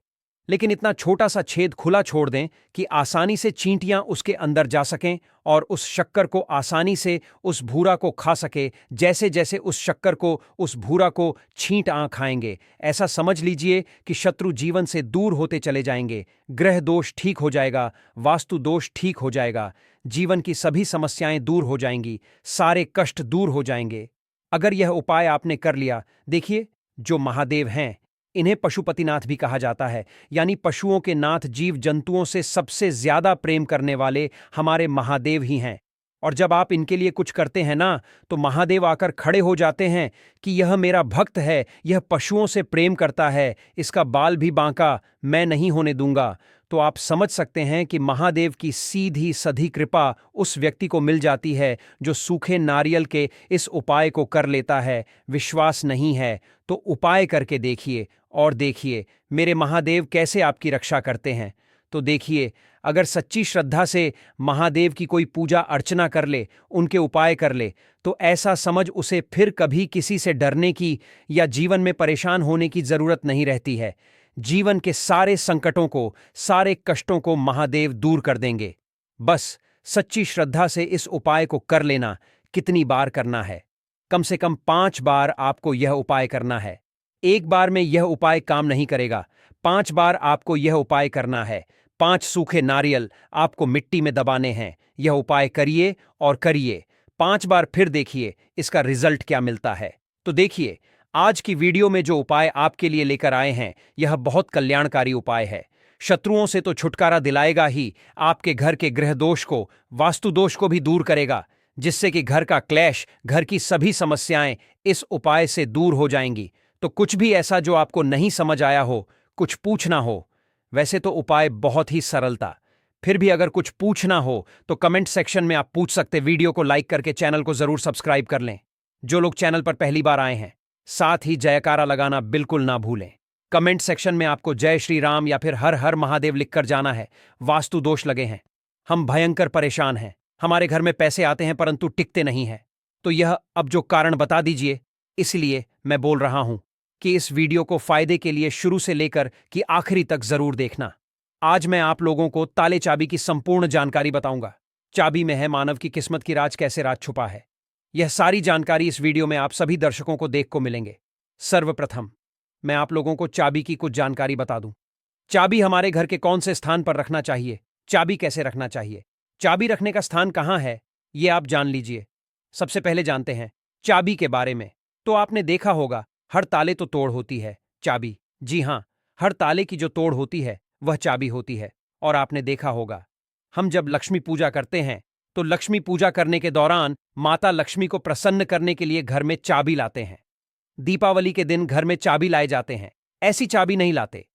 लेकिन इतना छोटा सा छेद खुला छोड़ दें कि आसानी से चींटियां उसके अंदर जा सकें और उस शक्कर को आसानी से, उस भूरा को खा सके। जैसे जैसे उस शक्कर को, उस भूरा को छींट खाएंगे, ऐसा समझ लीजिए कि शत्रु जीवन से दूर होते चले जाएंगे, ग्रह दोष ठीक हो जाएगा, वास्तु दोष ठीक हो जाएगा, जीवन की सभी समस्याएं दूर हो जाएंगी, सारे कष्ट दूर हो जाएंगे। अगर यह उपाय आपने कर लिया, देखिए, जो महादेव हैं, इन्हें पशुपतिनाथ भी कहा जाता है, यानी पशुओं के नाथ, जीव जंतुओं से सबसे ज्यादा प्रेम करने वाले हमारे महादेव ही हैं। और जब आप इनके लिए कुछ करते हैं ना, तो महादेव आकर खड़े हो जाते हैं कि यह मेरा भक्त है, यह पशुओं से प्रेम करता है, इसका बाल भी बांका मैं नहीं होने दूंगा। तो आप समझ सकते हैं कि महादेव की सीधी सधी कृपा उस व्यक्ति को मिल जाती है जो सूखे नारियल के इस उपाय को कर लेता है। विश्वास नहीं है तो उपाय करके देखिए, और देखिए मेरे महादेव कैसे आपकी रक्षा करते हैं। तो देखिए, अगर सच्ची श्रद्धा से महादेव की कोई पूजा अर्चना कर ले, उनके उपाय कर ले, तो ऐसा समझ उसे फिर कभी किसी से डरने की या जीवन में परेशान होने की जरूरत नहीं रहती है। जीवन के सारे संकटों को, सारे कष्टों को महादेव दूर कर देंगे। बस सच्ची श्रद्धा से इस उपाय को कर लेना। कितनी बार करना है? कम से कम 5 बार आपको यह उपाय करना है। एक बार में यह उपाय काम नहीं करेगा, 5 बार आपको यह उपाय करना है। 5 सूखे नारियल आपको मिट्टी में दबाने हैं। यह उपाय करिए और करिए 5 बार, फिर देखिए इसका रिजल्ट क्या मिलता है। तो देखिए, आज की वीडियो में जो उपाय आपके लिए लेकर आए हैं, यह बहुत कल्याणकारी उपाय है। शत्रुओं से तो छुटकारा दिलाएगा ही, आपके घर के ग्रह दोष को, वास्तु दोष को भी दूर करेगा, जिससे कि घर का क्लेश, घर की सभी समस्याएं इस उपाय से दूर हो जाएंगी। तो कुछ भी ऐसा जो आपको नहीं समझ आया हो, कुछ पूछना हो, वैसे तो उपाय बहुत ही सरल था, फिर भी अगर कुछ पूछना हो तो कमेंट सेक्शन में आप पूछ सकते। वीडियो को लाइक करके चैनल को जरूर सब्सक्राइब कर लें। जो लोग चैनल पर पहली बार आए हैं, साथ ही जयकारा लगाना बिल्कुल ना भूलें। कमेंट सेक्शन में आपको जय श्री राम या फिर हर हर महादेव लिखकर जाना है। वास्तु दोष लगे हैं, हम भयंकर परेशान हैं, हमारे घर में पैसे आते हैं परंतु टिकते नहीं हैं। तो यह अब जो कारण बता दीजिए, इसलिए मैं बोल रहा हूं कि इस वीडियो को फायदे के लिए शुरू से लेकर कि आखिरी तक जरूर देखना। आज मैं आप लोगों को ताले चाबी की संपूर्ण जानकारी बताऊंगा। चाबी में है मानव की किस्मत की राज, कैसे राज छुपा है। यह सारी जानकारी इस वीडियो में आप सभी दर्शकों को देख को मिलेंगे। सर्वप्रथम मैं आप लोगों को चाबी की कुछ जानकारी बता दूं। चाबी हमारे घर के कौन से स्थान पर रखना चाहिए, चाबी कैसे रखना चाहिए, चाबी रखने का स्थान कहां है, यह आप जान लीजिए। सबसे पहले जानते हैं चाबी के बारे में। तो आपने देखा होगा, हर ताले तो तोड़ होती है, चाबी, जी हां, हर ताले की जो तोड़ होती है वह चाबी होती है। और आपने देखा होगा, हम जब लक्ष्मी पूजा करते हैं तो लक्ष्मी पूजा करने के दौरान माता लक्ष्मी को प्रसन्न करने के लिए घर में चाबी लाते हैं। दीपावली के दिन घर में चाबी लाए जाते हैं, ऐसी चाबी नहीं लाते।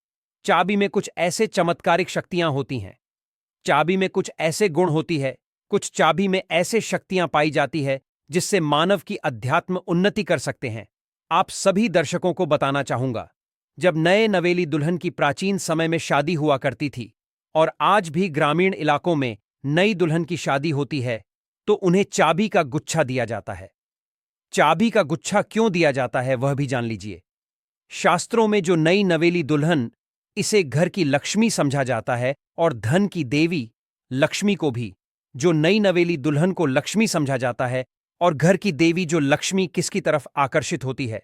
चाबी में कुछ ऐसे चमत्कारिक शक्तियां होती हैं, चाबी में कुछ ऐसे गुण होती है, कुछ चाबी में ऐसे शक्तियां पाई जाती है जिससे मानव की अध्यात्म उन्नति कर सकते हैं। आप सभी दर्शकों को बताना चाहूंगा, जब नए नवेली दुल्हन की प्राचीन समय में शादी हुआ करती थी और आज भी ग्रामीण इलाकों में नई दुल्हन की शादी होती है तो उन्हें चाबी का गुच्छा दिया जाता है। चाबी का गुच्छा क्यों दिया जाता है वह भी जान लीजिए। शास्त्रों में जो नई नवेली दुल्हन, इसे घर की लक्ष्मी समझा जाता है और धन की देवी लक्ष्मी को भी, जो नई नवेली दुल्हन को लक्ष्मी समझा जाता है और घर की देवी जो लक्ष्मी किसकी तरफ आकर्षित होती है,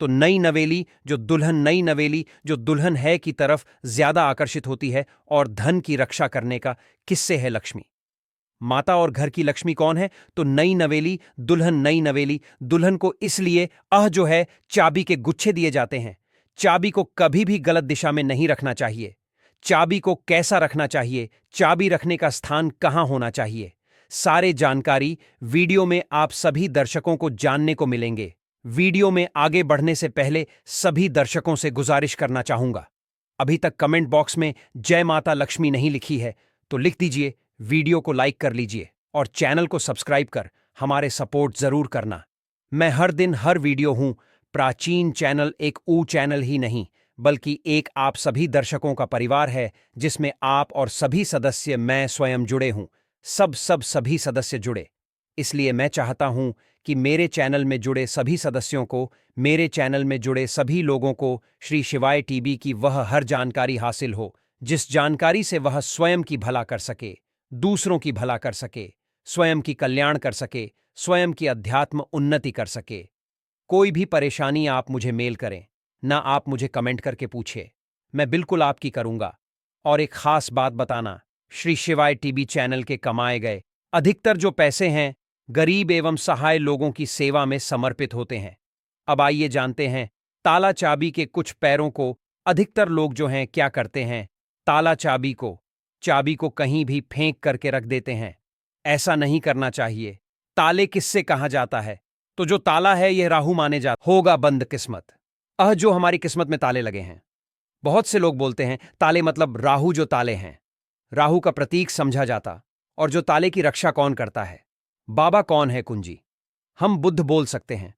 तो नई नवेली जो दुल्हन है की तरफ ज्यादा आकर्षित होती है और धन की रक्षा करने का किससे है, लक्ष्मी माता। और घर की लक्ष्मी कौन है, तो नई नवेली दुल्हन को इसलिए जो है चाबी के गुच्छे दिए जाते हैं। चाबी को कभी भी गलत दिशा में नहीं रखना चाहिए। चाबी को कैसा रखना चाहिए, चाबी रखने का स्थान कहां होना चाहिए, सारे जानकारी वीडियो में आप सभी दर्शकों को जानने को मिलेंगे। वीडियो में आगे बढ़ने से पहले सभी दर्शकों से गुजारिश करना चाहूंगा, अभी तक कमेंट बॉक्स में जय माता लक्ष्मी नहीं लिखी है तो लिख दीजिए, वीडियो को लाइक कर लीजिए और चैनल को सब्सक्राइब कर हमारे सपोर्ट जरूर करना। मैं हर दिन हर वीडियो हूं, प्राचीन चैनल एक चैनल ही नहीं बल्कि एक आप सभी दर्शकों का परिवार है, जिसमें आप और सभी सदस्य, मैं स्वयं जुड़े हूं। सभी सदस्य जुड़े, इसलिए मैं चाहता हूं कि मेरे चैनल में जुड़े सभी सदस्यों को, मेरे चैनल में जुड़े सभी लोगों को श्री शिवाय टीवी की वह हर जानकारी हासिल हो जिस जानकारी से वह स्वयं की भला कर सके, दूसरों की भला कर सके, स्वयं की कल्याण कर सके, स्वयं की अध्यात्म उन्नति कर सके। कोई भी परेशानी आप मुझे मेल करें, ना आप मुझे कमेंट करके पूछे, मैं बिल्कुल आपकी करूंगा। और एक खास बात बताना, श्री शिवाय टीवी चैनल के कमाए गए अधिकतर जो पैसे हैं गरीब एवं सहाय लोगों की सेवा में समर्पित होते हैं। अब आइए जानते हैं ताला चाबी के कुछ पैरों को। अधिकतर लोग जो हैं क्या करते हैं, ताला चाबी को कहीं भी फेंक करके रख देते हैं। ऐसा नहीं करना चाहिए। ताले किससे कहा जाता है, तो जो ताला है यह राहु माने जाता होगा, बंद किस्मत। जो हमारी किस्मत में ताले लगे हैं, बहुत से लोग बोलते हैं ताले मतलब राहु, जो ताले हैं राहु का प्रतीक समझा जाता। और जो ताले की रक्षा कौन करता है, बाबा कौन है, कुंजी। हम बुध बोल सकते हैं।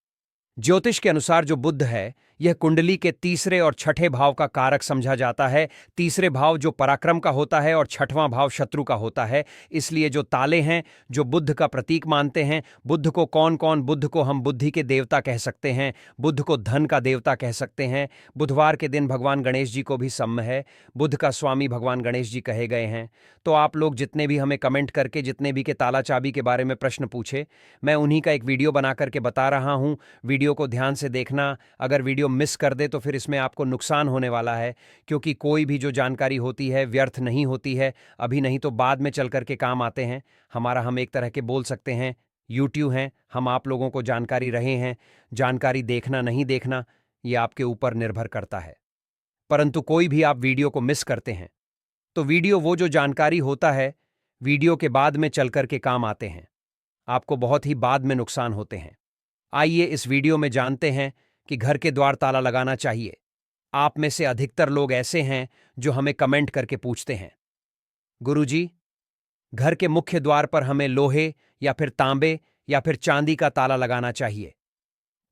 ज्योतिष के अनुसार जो बुध है यह कुंडली के तीसरे और छठे भाव का कारक समझा जाता है। तीसरे भाव जो पराक्रम का होता है और छठवां भाव शत्रु का होता है। इसलिए जो ताले हैं जो बुध का प्रतीक मानते हैं, बुध को कौन कौन, बुध को हम बुद्धि के देवता कह सकते हैं, बुध को धन का देवता कह सकते हैं। बुधवार के दिन भगवान गणेश जी को भी सम है, बुध का स्वामी भगवान गणेश जी कहे गए हैं। तो आप लोग जितने भी हमें कमेंट करके जितने भी के ताला चाबी के बारे में प्रश्न पूछे, मैं उन्हीं का एक वीडियो बना करके बता रहा हूं। वीडियो को ध्यान से देखना। अगर वीडियो वीडियो मिस कर दे तो फिर इसमें आपको नुकसान होने वाला है, क्योंकि कोई भी जो जानकारी होती है व्यर्थ नहीं होती है, अभी नहीं तो बाद में चल कर के काम आते हैं। हम एक तरह के बोल सकते हैं यूट्यूब हैं, हम आप लोगों को जानकारी रहे हैं। जानकारी देखना नहीं देखना ये आपके ऊपर निर्भर करता है। परंतु कोई भी आप वीडियो को मिस करते हैं तो वीडियो वो जो जानकारी होता है वीडियो के बाद में चल कर के काम आते हैं, आपको बहुत ही बाद में नुकसान होते हैं। आइए इस वीडियो में जानते हैं कि घर के द्वार ताला लगाना चाहिए। आप में से अधिकतर लोग ऐसे हैं जो हमें कमेंट करके पूछते हैं, गुरुजी, घर के मुख्य द्वार पर हमें लोहे या फिर तांबे या फिर चांदी का ताला लगाना चाहिए।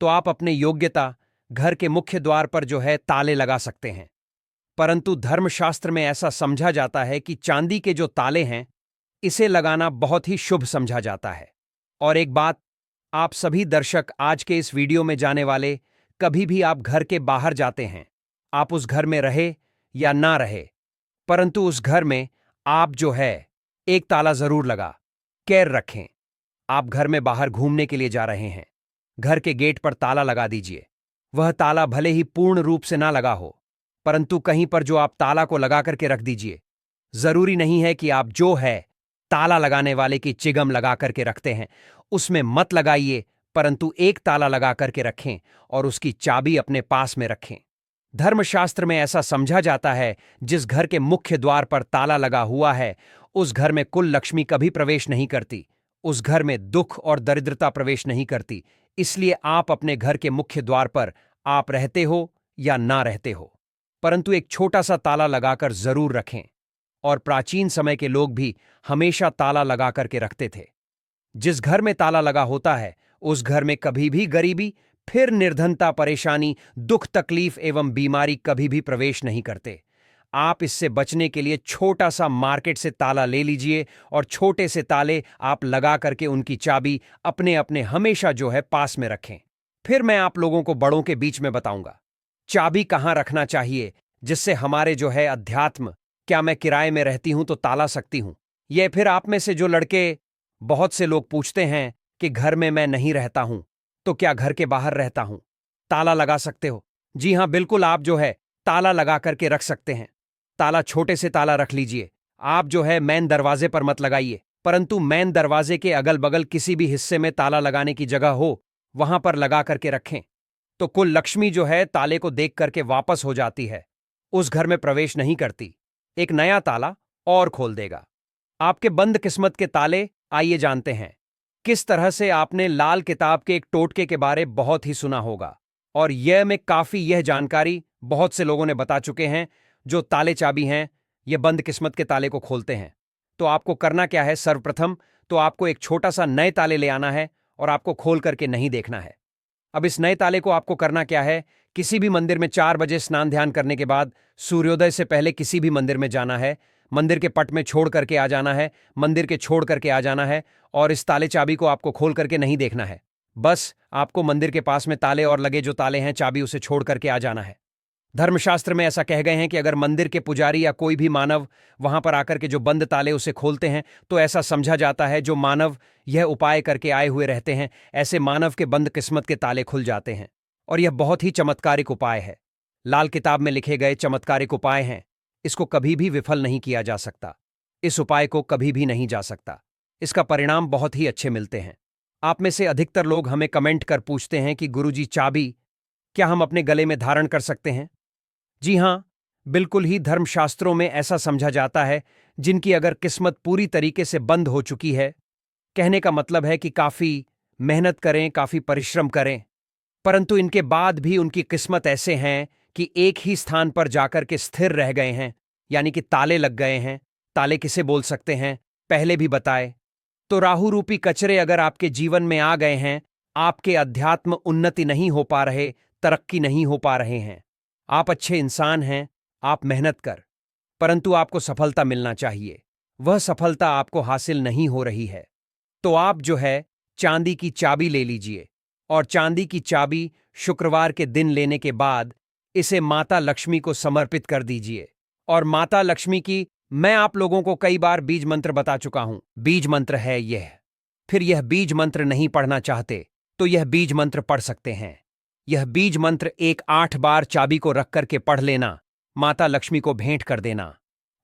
तो आप अपने योग्यता घर के मुख्य द्वार पर जो है ताले लगा सकते हैं, परंतु धर्मशास्त्र में ऐसा समझा जाता है कि चांदी के जो ताले हैं इसे लगाना बहुत ही शुभ समझा जाता है। और एक बात, आप सभी दर्शक आज के इस वीडियो में जाने वाले, कभी भी आप घर के बाहर जाते हैं, आप उस घर में रहे या ना रहे, परंतु उस घर में आप जो है एक ताला जरूर लगा कैर रखें। आप घर में बाहर घूमने के लिए जा रहे हैं, घर के गेट पर ताला लगा दीजिए। वह ताला भले ही पूर्ण रूप से ना लगा हो, परंतु कहीं पर जो आप ताला को लगा करके रख दीजिए। जरूरी नहीं है कि आप जो है ताला लगाने वाले की चिगम लगा करके रखते हैं उसमें मत लगाइए, परंतु एक ताला लगा करके रखें और उसकी चाबी अपने पास में रखें। धर्मशास्त्र में ऐसा समझा जाता है जिस घर के मुख्य द्वार पर ताला लगा हुआ है उस घर में कुल लक्ष्मी कभी प्रवेश नहीं करती, उस घर में दुख और दरिद्रता प्रवेश नहीं करती। इसलिए आप अपने घर के मुख्य द्वार पर आप रहते हो या ना रहते हो, परंतु एक छोटा सा ताला लगाकर जरूर रखें। और प्राचीन समय के लोग भी हमेशा ताला लगा करके रखते थे। जिस घर में ताला लगा होता है उस घर में कभी भी गरीबी, फिर निर्धनता, परेशानी, दुख, तकलीफ एवं बीमारी कभी भी प्रवेश नहीं करते। आप इससे बचने के लिए छोटा सा मार्केट से ताला ले लीजिए और छोटे से ताले आप लगा करके उनकी चाबी अपने अपने हमेशा जो है पास में रखें। फिर मैं आप लोगों को बड़ों के बीच में बताऊंगा चाबी कहां रखना चाहिए, जिससे हमारे जो है अध्यात्म, क्या मैं किराए में रहती हूं तो ताला सकती हूं। यह फिर आप में से जो लड़के, बहुत से लोग पूछते हैं कि घर में मैं नहीं रहता हूं तो क्या घर के बाहर रहता हूं, ताला लगा सकते हो? जी हां, बिल्कुल, आप जो है ताला लगा करके रख सकते हैं। ताला छोटे से ताला रख लीजिए। आप जो है मेन दरवाजे पर मत लगाइए, परंतु मेन दरवाजे के अगल बगल किसी भी हिस्से में ताला लगाने की जगह हो वहां पर लगा करके रखें, तो कुल लक्ष्मी जो है ताले को देख करके वापस हो जाती है, उस घर में प्रवेश नहीं करती, एक नया ताला और खोल देगा आपके बंद किस्मत के ताले। आइए जानते हैं किस तरह से। आपने लाल किताब के एक टोटके के बारे बहुत ही सुना होगा और यह जानकारी बहुत से लोगों ने बता चुके हैं। जो ताले चाबी हैं ये बंद किस्मत के ताले को खोलते हैं। तो आपको करना क्या है, सर्वप्रथम तो आपको एक छोटा सा नए ताले ले आना है और आपको खोल करके नहीं देखना है। अब इस नए ताले को आपको करना क्या है, किसी भी मंदिर में 4 बजे स्नान ध्यान करने के बाद सूर्योदय से पहले किसी भी मंदिर में जाना है, मंदिर के पट में छोड़ करके आ जाना है, मंदिर के छोड़ करके आ जाना है और इस ताले चाबी को आपको खोल करके नहीं देखना है। बस आपको मंदिर के पास में ताले और लगे जो ताले हैं चाबी उसे छोड़ करके आ जाना है। धर्मशास्त्र में ऐसा कह गए हैं कि अगर मंदिर के पुजारी या कोई भी मानव वहां पर आकर के जो बंद ताले उसे खोलते हैं तो ऐसा समझा जाता है जो मानव यह उपाय करके आए हुए रहते हैं ऐसे मानव के बंद किस्मत के ताले खुल जाते हैं। और यह बहुत ही चमत्कारिक उपाय है, लाल किताब में लिखे गए चमत्कारिक उपाय हैं। इसको कभी भी विफल नहीं किया जा सकता, इस उपाय को कभी भी नहीं जा सकता, इसका परिणाम बहुत ही अच्छे मिलते हैं। आप में से अधिकतर लोग हमें कमेंट कर पूछते हैं कि गुरुजी, चाबी क्या हम अपने गले में धारण कर सकते हैं? जी हां, बिल्कुल ही। धर्मशास्त्रों में ऐसा समझा जाता है जिनकी अगर किस्मत पूरी तरीके से बंद हो चुकी है, कहने का मतलब है कि काफी मेहनत करें, काफी परिश्रम करें, परंतु इनके बाद भी उनकी किस्मत ऐसे हैं कि एक ही स्थान पर जाकर के स्थिर रह गए हैं, यानी कि ताले लग गए हैं। ताले किसे बोल सकते हैं, पहले भी बताए। तो राहु रूपी कचरे अगर आपके जीवन में आ गए हैं, आपके अध्यात्म उन्नति नहीं हो पा रहे, तरक्की नहीं हो पा रहे हैं। आप अच्छे इंसान हैं, आप मेहनत कर, परंतु आपको सफलता मिलना चाहिए, वह सफलता आपको हासिल नहीं हो रही है। तो आप जो है चांदी की चाबी ले लीजिए और चांदी की चाबी शुक्रवार के दिन लेने के बाद इसे माता लक्ष्मी को समर्पित कर दीजिए। और माता लक्ष्मी की मैं आप लोगों को कई बार बीज मंत्र बता चुका हूं, बीज मंत्र है यह। फिर यह बीज मंत्र नहीं पढ़ना चाहते तो यह बीज मंत्र पढ़ सकते हैं। यह बीज मंत्र 8 बार चाबी को रख करके पढ़ लेना, माता लक्ष्मी को भेंट कर देना।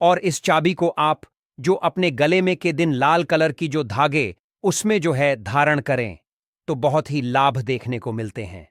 और इस चाबी को आप जो अपने गले में के दिन लाल कलर की जो धागे उसमें जो है धारण करें तो बहुत ही लाभ देखने को मिलते हैं।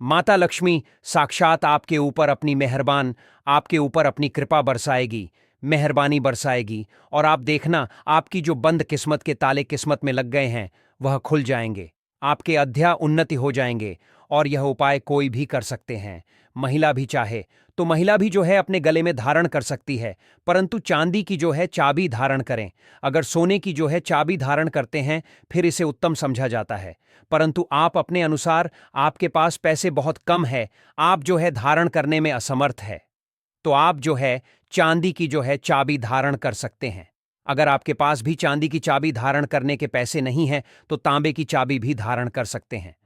माता लक्ष्मी साक्षात आपके ऊपर अपनी मेहरबान, आपके ऊपर अपनी कृपा बरसाएगी, मेहरबानी बरसाएगी, और आप देखना आपकी जो बंद किस्मत के ताले किस्मत में लग गए हैं वह खुल जाएंगे, आपके अध्यय उन्नति हो जाएंगे। और यह उपाय कोई भी कर सकते हैं, महिला भी चाहे तो महिला भी जो है अपने गले में धारण कर सकती है, परंतु चांदी की जो है चाबी धारण करें। अगर सोने की जो है चाबी धारण करते हैं फिर इसे उत्तम समझा जाता है, परंतु आप अपने अनुसार, आपके पास पैसे बहुत कम है, आप जो है धारण करने में असमर्थ है, तो आप जो है चांदी की जो है चाबी धारण कर सकते हैं। अगर आपके पास भी चांदी की चाबी धारण करने के पैसे नहीं हैं तो तांबे की चाबी भी धारण कर सकते हैं,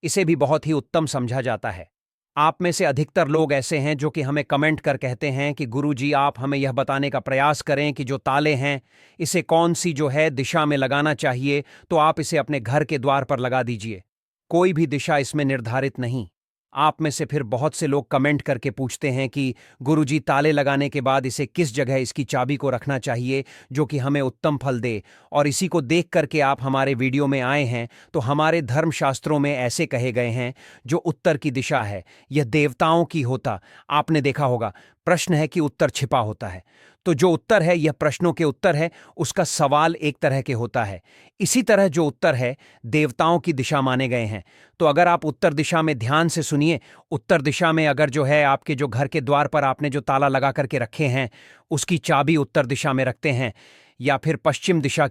इसे भी बहुत ही उत्तम समझा जाता है। आप में से अधिकतर लोग ऐसे हैं जो कि हमें कमेंट कर कहते हैं कि गुरुजी आप हमें यह बताने का प्रयास करें कि जो ताले हैं इसे कौन सी जो है दिशा में लगाना चाहिए, तो आप इसे अपने घर के द्वार पर लगा दीजिए, कोई भी दिशा इसमें निर्धारित नहीं। आप में से फिर बहुत से लोग कमेंट करके पूछते हैं कि गुरुजी ताले लगाने के बाद इसे किस जगह इसकी चाबी को रखना चाहिए जो कि हमें उत्तम फल दे, और इसी को देख करके आप हमारे वीडियो में आए हैं। तो हमारे धर्मशास्त्रों में ऐसे कहे गए हैं जो उत्तर की दिशा है यह देवताओं की होता, आपने देखा होगा प्रश्न है कि उत्तर छिपा होता है, तो जो उत्तर है यह प्रश्नों के उत्तर है, उसका सवाल एक तरह के होता है। इसी तरह जो उत्तर है देवताओं की दिशा माने गए हैं। तो अगर आप उत्तर दिशा में ध्यान से सुनिए, उत्तर दिशा में अगर जो है आपके जो घर के द्वार पर आपने जो ताला लगा करके रखे हैं उसकी चाबी उत्तर दिशा में रखते हैं, या फिर पश्चिम दिशा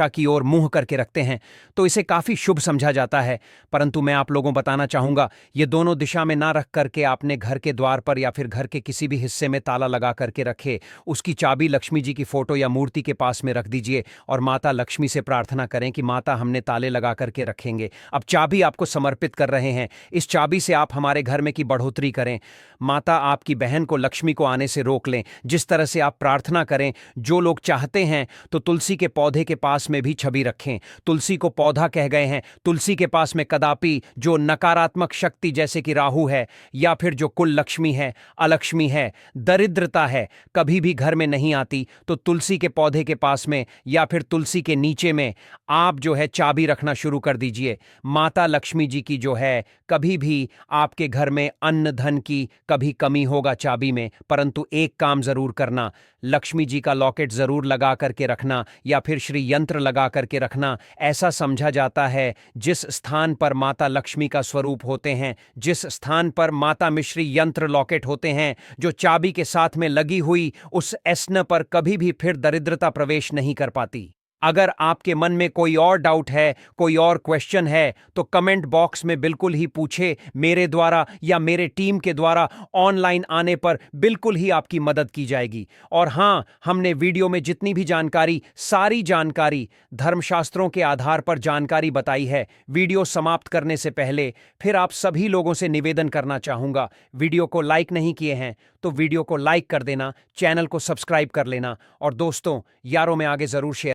की ओर मुंह करके रखते हैं, तो इसे काफी शुभ समझा जाता है। परंतु मैं आप लोगों बताना चाहूंगा ये दोनों दिशा में ना रख करके आपने घर के द्वार पर या फिर घर के किसी भी हिस्से में ताला लगा करके रखे, उसकी चाबी लक्ष्मी जी की फोटो या मूर्ति के पास में रख दीजिए और माता लक्ष्मी से प्रार्थना करें कि माता हमने ताले लगा करके रखेंगे, अब चाबी आपको समर्पित कर रहे हैं, इस चाबी से आप हमारे घर में की बढ़ोतरी करें, माता आपकी बहन को लक्ष्मी को आने से रोक लें। जिस तरह से आप प्रार्थना करें, जो लोग चाहते हैं तो तुलसी के पौधे के पास में भी छवि रखें, तुलसी को पौधा कह गए हैं, तुलसी के पास में कदापि जो नकारात्मक शक्ति जैसे कि राहु है या फिर जो कुल लक्ष्मी है, अलक्ष्मी है, दरिद्रता है, कभी भी घर में नहीं आती, तो तुलसी के पौधे के पास में या फिर तुलसी के नीचे में आप जो है चाबी रखना शुरू कर दीजिए। माता लक्ष्मी जी की जो है कभी भी आपके घर में अन्न धन की कभी कमी होगा चाबी में, परंतु एक काम जरूर करना, लक्ष्मी जी का लॉकेट जरूर लगा करके रखना या फिर श्री यंत्र लगा करके रखना। ऐसा समझा जाता है जिस स्थान पर माता लक्ष्मी का स्वरूप होते हैं, जिस स्थान पर माता मिश्री यंत्र लॉकेट होते हैं जो चाबी के साथ में लगी हुई, उस एस्न पर कभी भी फिर दरिद्रता प्रवेश नहीं कर पाती। अगर आपके मन में कोई और डाउट है, कोई और क्वेश्चन है, तो कमेंट बॉक्स में बिल्कुल ही पूछे, मेरे द्वारा या मेरे टीम के द्वारा ऑनलाइन आने पर बिल्कुल ही आपकी मदद की जाएगी। और हाँ, हमने वीडियो में जितनी भी जानकारी, सारी जानकारी धर्मशास्त्रों के आधार पर जानकारी बताई है। वीडियो समाप्त करने से पहले फिर आप सभी लोगों से निवेदन करना चाहूंगा, वीडियो को लाइक नहीं किए हैं तो वीडियो को लाइक कर देना, चैनल को सब्सक्राइब कर लेना और दोस्तों यारों में आगे जरूर शेयर